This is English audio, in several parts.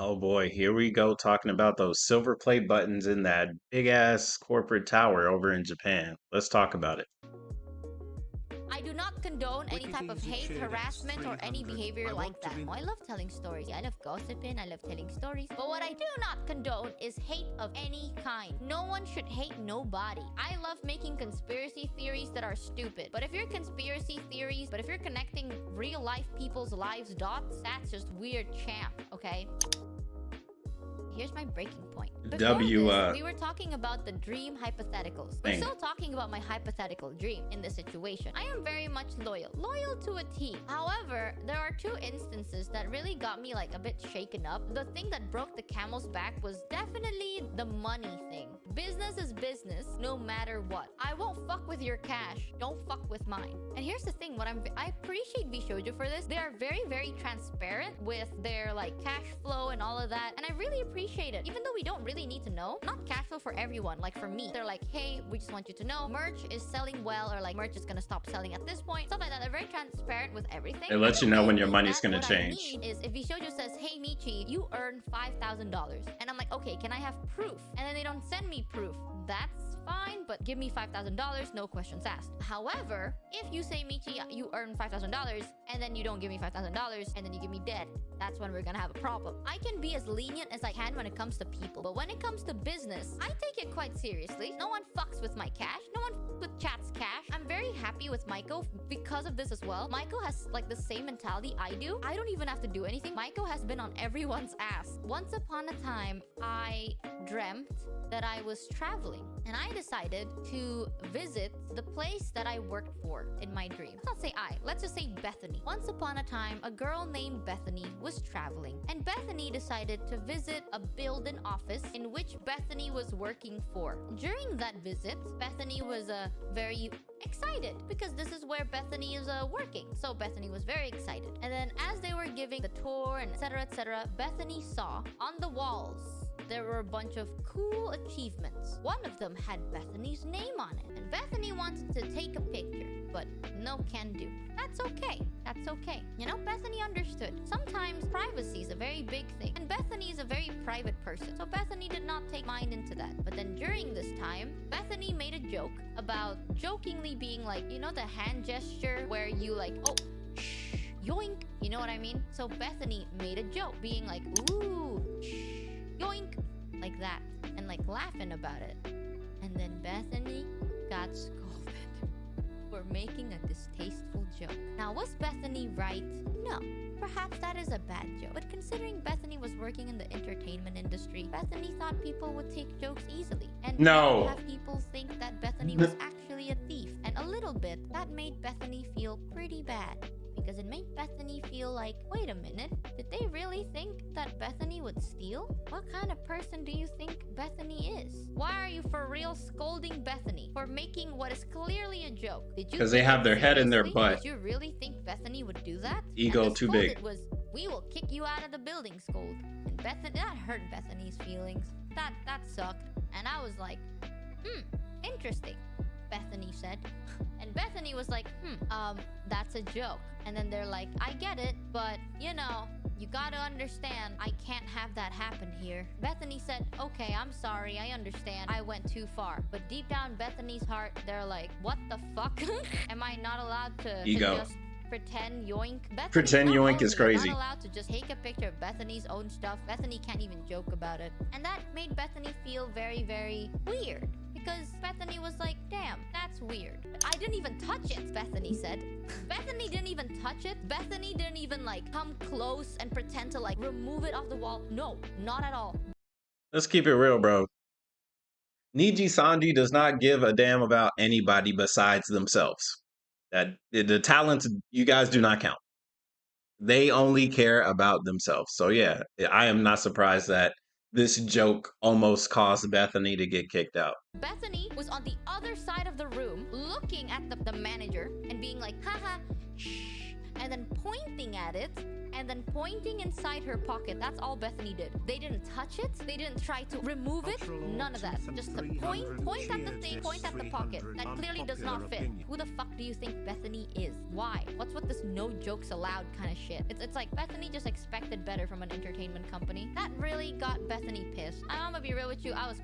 Oh boy, here we go talking about those silver play buttons in that big ass corporate tower over in Japan. Let's talk about it. I do not condone any type of hate, harassment, or any behavior like that. I love telling stories. I love gossiping. I love telling stories. But what I do not condone is hate of any kind. No one should hate nobody. I love making conspiracy theories that are stupid. But if you're connecting real life people's lives dots, that's just weird champ, okay? Here's my breaking point. We were talking about the dream hypotheticals. We're still talking about my hypothetical dream in this situation. I am very much loyal to a T. However, there are two instances that really got me like a bit shaken up. The thing that broke the camel's back was definitely the money thing. Business is business, no matter what. I won't fuck with your cash. Don't fuck with mine. And here's the thing, I appreciate vshojo for this. They are very, very transparent with their like cash flow and all of that. And I really appreciate it. Even though we don't really need to know, not cash flow for everyone. Like for me, they're like, hey, we just want you to know merch is selling well, or like merch is gonna stop selling at this point. Stuff like that. They're very transparent with everything. It lets you know when your money's gonna change. What I need is if vshojo says, hey Michi, you earned $5,000. And I'm like, okay, can I have proof? And then they don't send me proof. That's fine, but give me $5,000, no questions asked. However, if you say, Michi, you earn $5,000, and then you don't give me $5,000, and then you give me dead, that's when we're gonna have a problem. I can be as lenient as I can when it comes to people, but when it comes to business, I take it quite seriously. No one fucks with my cash. No one fucks with chat's cash. I'm very happy with Maiko because of this as well. Maiko has like the same mentality I do. I don't even have to do anything. Maiko has been on everyone's ass. Once upon a time, I dreamt that I was traveling, and I decided to visit the place that I worked for in my dream. Let's not say let's just say Bethany. Once upon a time, a girl named Bethany was traveling, and Bethany decided to visit a build-in office in which Bethany was working for. During that visit, Bethany was very excited because this is where Bethany is working. So Bethany was very excited. And then as they were giving the tour and etc., Bethany saw on the walls there were a bunch of cool achievements. One of them had Bethany's name on it. And Bethany wanted to take a picture, but no can do. That's okay. That's okay. You know, Bethany understood. Sometimes privacy is a very big thing. And Bethany is a very private person. So Bethany did not take mind into that. But then during this time, Bethany made a joke about jokingly being like, you know, the hand gesture where you like, oh, shh, yoink. You know what I mean? So Bethany made a joke being like, ooh, shh, yoink, like that, and like laughing about it. And then Bethany got scolded for making a distasteful joke. Now, was Bethany right? No. Perhaps that is a bad joke. But considering Bethany was working in the entertainment industry, Bethany thought people would take jokes easily. And have people think that Bethany was actually a thief. And a little bit, that made Bethany feel pretty bad. Because it made Bethany feel like, wait a minute, did they really think that Bethany would steal? What kind of person do you think Bethany is? Why are you for real scolding Bethany for making what is clearly a joke? Because they have their head in their butt. Did you really think Bethany would do that? Ego too big. It was, we will kick you out of the building scold. And Bethany, that hurt Bethany's feelings. That sucked. And I was like, interesting, Bethany said. And Bethany was like, that's a joke. And then they're like, I get it, but you know, you gotta understand, I can't have that happen here. Bethany said, okay, I'm sorry, I understand. I went too far. But deep down Bethany's heart, they're like, what the fuck? Am I not allowed to just pretend yoink? Pretend yoink is crazy. Not allowed to just take a picture of Bethany's own stuff. Bethany can't even joke about it. And that made Bethany feel very, very weird. Because Bethany was like, damn, that's weird. I didn't even touch it, Bethany said. Bethany didn't even touch it. Bethany didn't even like come close and pretend to like remove it off the wall. No, not at all. Let's keep it real, bro. Nijisanji does not give a damn about anybody besides themselves. That the talents, you guys do not count. They only care about themselves. So yeah, I am not surprised that this joke almost caused Bethany to get kicked out. Bethany was on the other side of the room looking at the manager and being like, haha, shh, and then pointing at it, and then pointing inside her pocket. That's all Bethany did. They didn't touch it. They didn't try to remove it. None of that. Just the point at the thing, point at the pocket. That clearly does not fit. Who the fuck do you think Bethany is? Why? What's with this no jokes allowed kind of shit? It's like Bethany just expected better from an entertainment company. That really got Bethany pissed. I'm gonna be real with you. I was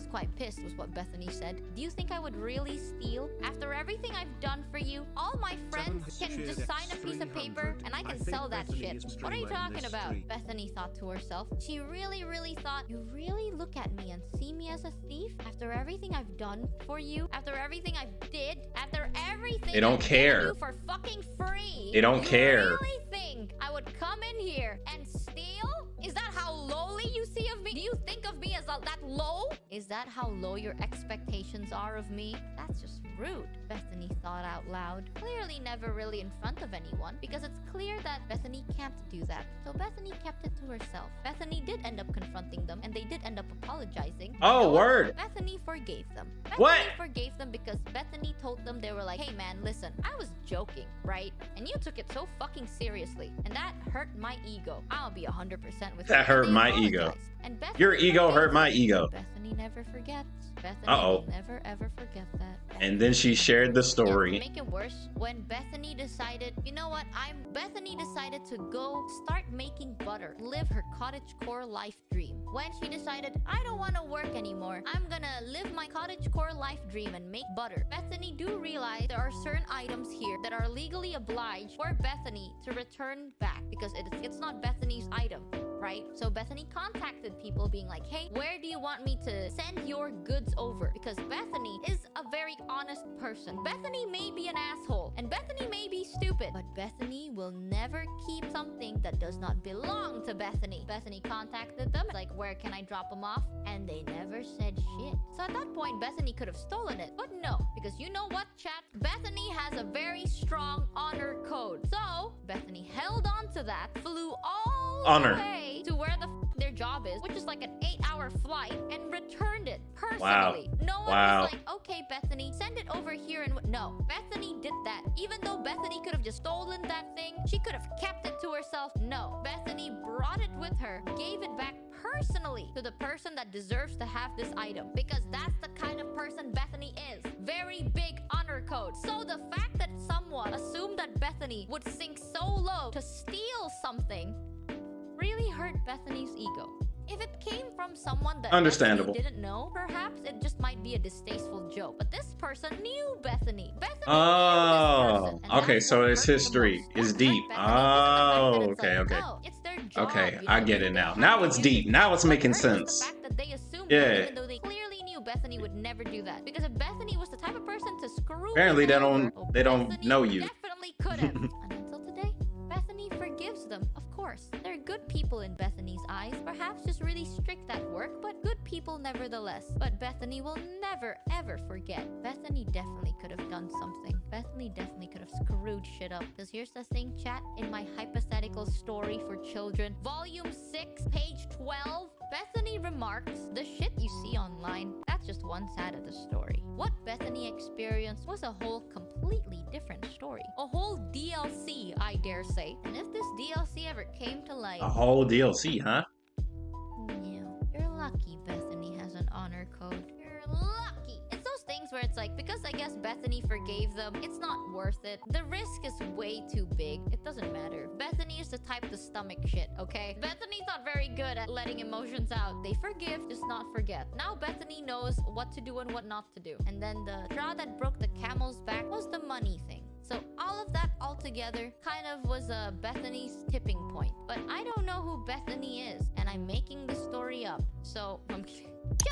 quite pissed was what Bethany said. Do you think I would really steal? After everything I've done for you, all my friends can just sign a piece of paper and I can sell that shit. What are you talking about? Bethany thought to herself. She really thought, you really look at me and see me as a thief? After everything I've done for you? After everything I've did? After everything They don't I've care. given you for fucking free? They don't care. You really think I would come in here and steal? Is that how lowly you see of me? Do you think of me as that low? Is that how low your expectations are of me? That's just rude, Bethany thought out loud. Clearly never really in front of anyone, because it's clear that Bethany can't do that. So Bethany kept it to herself. Bethany did end up confronting them, and they did end up apologizing. Oh, You know, word. Bethany forgave them. What? Bethany forgave them because Bethany told them, they were like, hey man, listen, I was joking, right? And you took it so fucking seriously, and that hurt my ego. I'll be 100% with you. That hurt And they my ego. apologized. And Bethany Your ego forgave hurt my them. ego. Bethany never forgets. Bethany Uh-oh. will never ever forget that. And then she shared the To story. make it worse, when Bethany decided, you know what, Bethany decided to go start making butter, live her cottagecore life dream. When she decided, I don't want to work anymore, I'm gonna live my cottagecore life dream and make butter. Bethany do realize there are certain items here that are legally obliged for Bethany to return back because it's not Bethany's item, right? So Bethany contacted people being like, hey, where do you want me to send your goods over? Because Bethany is a very honest person. Bethany may be an asshole and Bethany may be stupid, but Bethany will never keep something that does not belong to Bethany. Bethany contacted them, like, where can I drop them off? And they never said shit. So at that point, Bethany could have stolen it, but no, because you know what, chat? Bethany has a very strong honor code. So Bethany held on to that, flew all Honor. the way to where their job is, which is like an 8-hour flight, and returned it personally. Wow. No one Wow. was like, okay, Bethany, send it over here. And no, Bethany did that. Even though Bethany could have just stolen that thing, she could have kept it to herself. No, Bethany brought it with her, gave it back personally to the person that deserves to have this item, because that's the kind of person Bethany is. Very big honor code. So the fact that someone assumed that Bethany would sink so low to steal something really hurt Bethany's ego. If it came from someone that Understandable. Bethany didn't know, perhaps it just might be a distasteful joke. But this person knew Bethany. Bethany knew Oh, this person, and okay, that's so what its hurt the history most. is What deep. hurt Bethany isn't the fact that Oh, it's okay, like, okay. no, it's their job, Okay, you I know, get they it now. have Now to it's do deep. this. Now it's What making hurt was sense. the fact that they assumed Yeah. that, even though they clearly knew Bethany would never do that. Because if Bethany was the type of person to screw Apparently they people don't- over, they don't Bethany know you. definitely could have. And until today, Bethany forgives them, of course. They're good people in Bethany's eyes, perhaps just really strict at work, but good people nevertheless. But Bethany will never ever forget. Bethany definitely could have done something. Bethany definitely could have screwed shit up. Because here's the thing, chat, in my hypothetical story for children, volume 6, page 12, Bethany remarks, the shit you see online, that's just one side of the story. What Bethany experienced was a whole completely different story. A whole DLC, I dare say. And if this DLC ever came to light, A whole DLC, huh? yeah, you're lucky Bethany has an honor code. You're lucky. It's those things where it's like, because I guess Bethany forgave them, it's not worth it. The risk is way too big. It doesn't matter. Bethany is the type to stomach shit, okay? Bethany's not very good at letting emotions out. They forgive, just not forget. Now Bethany knows what to do and what not to do. And then the straw that broke the camel's back was the money thing. So all of that altogether kind of was Bethany's tipping point. But I don't know who Bethany is, and I'm making the story up. So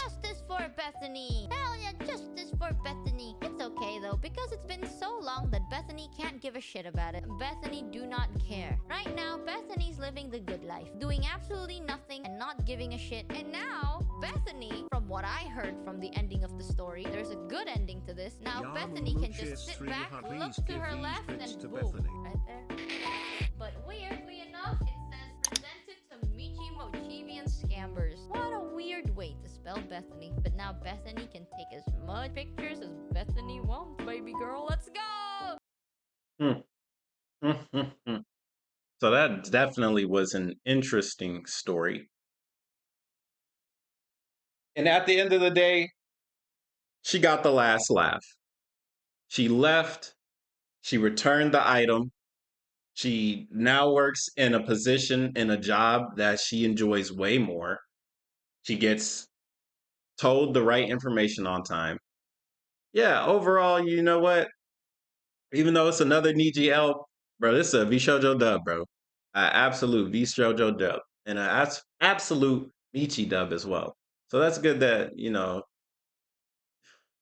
justice for Bethany! Hell yeah, justice for Bethany! It's okay though, because it's been so long that Bethany can't give a shit about it. Bethany do not care. Right now, Bethany's living the good life, doing absolutely nothing and not giving a shit. And now, Bethany, from what I heard from the ending of the story, there's a good ending to this. Now Yarn Bethany can just sit Lucius back, 300, look please to give her these left, bits and to boom, Bethany. right there. But weirdly enough, it says presented to Michi Mochivian Scambers. What a weird way to spell Bethany. But now Bethany can take as much pictures as Bethany wants, baby girl. Let's go! So that definitely was an interesting story. And at the end of the day, she got the last laugh. She left, she returned the item. She now works in a position in a job that she enjoys way more. She gets told the right information on time. Yeah, overall, you know what? Even though it's another Niji L, bro, this is a vshojo dub, bro. Absolute vshojo dub. And an absolute Michi dub as well. So that's good that,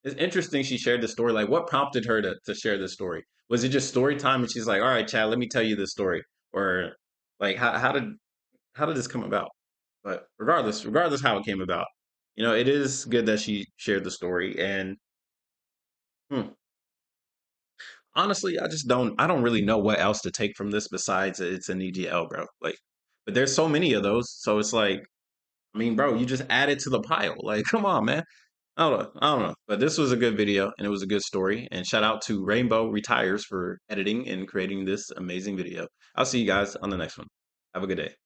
it's interesting she shared the story. Like, what prompted her to share this story? Was it just story time and she's like, all right, Chad, let me tell you this story? Or like how did this come about? But regardless how it came about, it is good that she shared the story. And hmm, honestly, I don't really know what else to take from this besides it's an EGL, bro. Like, but there's so many of those, so it's like, I mean, bro, you just add it to the pile. Like, come on, man. I don't know. But this was a good video and it was a good story. And shout out to Rainbow Retires for editing and creating this amazing video. I'll see you guys on the next one. Have a good day.